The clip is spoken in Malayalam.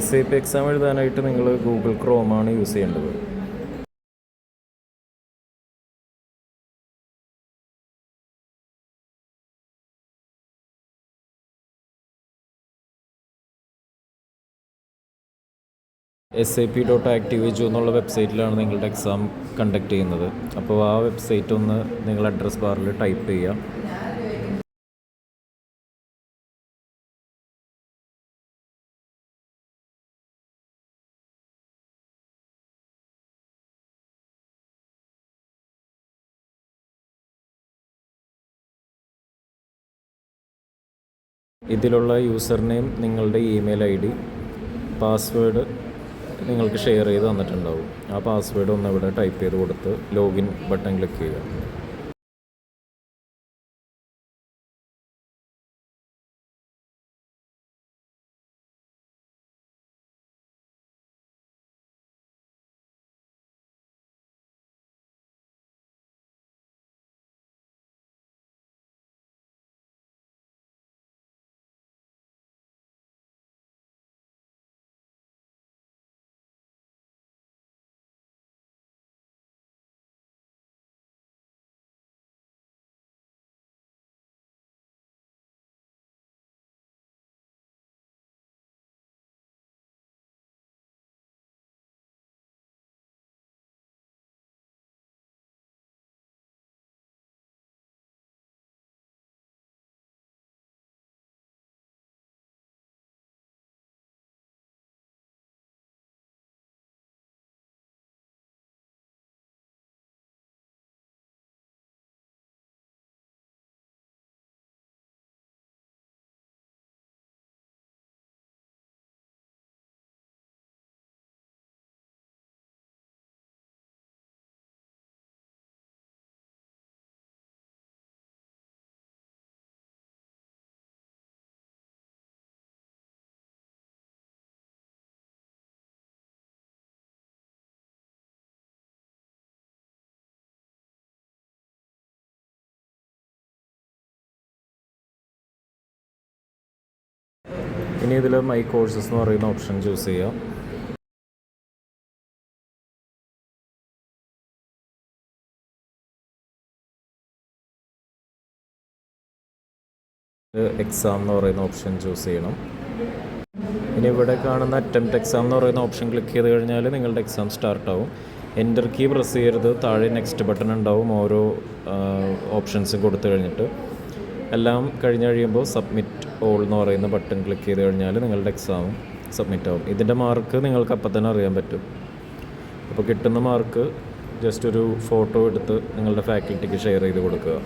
SAP എക്സാം എഴുതാനായിട്ട് നിങ്ങൾ ഗൂഗിൾ ക്രോമാണ് യൂസ് ചെയ്യേണ്ടത്. SAP.activeju എന്നുള്ള വെബ്സൈറ്റിലാണ് നിങ്ങളുടെ എക്സാം കണ്ടക്ട് ചെയ്യുന്നത്. അപ്പോൾ ആ വെബ്സൈറ്റ് ഒന്ന് നിങ്ങൾ അഡ്രസ് ബാറിൽ ടൈപ്പ് ചെയ്യുക. ഇതിലുള്ള യൂസർ നെയിം, നിങ്ങളുടെ ഇമെയിൽ ID, പാസ്വേഡ് നിങ്ങൾക്ക് ഷെയർ ചെയ്ത് തന്നിട്ടുണ്ടാവും. ആ പാസ്വേഡ് ഒന്ന് ഇവിടെ ടൈപ്പ് ചെയ്ത് കൊടുത്ത് ലോഗിൻ ബട്ടൺ ക്ലിക്ക് ചെയ്യുക. ഇനി ഇതിൽ മൈ കോഴ്സസ് എന്ന് പറയുന്ന ഓപ്ഷൻ ചൂസ് ചെയ്യാം. എക്സാം എന്ന് പറയുന്ന ഓപ്ഷൻ ചൂസ് ചെയ്യണം. ഇനി ഇവിടെ കാണുന്ന അറ്റംപ്റ്റ് എക്സാം എന്ന് പറയുന്ന ഓപ്ഷൻ ക്ലിക്ക് ചെയ്ത് കഴിഞ്ഞാൽ നിങ്ങളുടെ എക്സാം സ്റ്റാർട്ട് ആവും. എൻ്റർ കീ പ്രസ് ചെയ്യരുത്. താഴെ നെക്സ്റ്റ് ബട്ടൺ ഉണ്ടാവും ഓരോ ഓപ്ഷൻസും കൊടുത്തു കഴിഞ്ഞിട്ട്. എല്ലാം കഴിഞ്ഞ് കഴിയുമ്പോൾ സബ്മിറ്റ് ഓൾ എന്ന് പറയുന്ന ബട്ടൺ ക്ലിക്ക് ചെയ്ത് കഴിഞ്ഞാൽ നിങ്ങളുടെ എക്സാം സബ്മിറ്റ് ആവും. ഇതിൻ്റെ മാർക്ക് നിങ്ങൾക്ക് അപ്പം തന്നെ അറിയാൻ പറ്റും. അപ്പോൾ കിട്ടുന്ന മാർക്ക് ജസ്റ്റ് ഒരു ഫോട്ടോ എടുത്ത് നിങ്ങളുടെ ഫാക്കൽറ്റിക്ക് ഷെയർ ചെയ്ത് കൊടുക്കുക.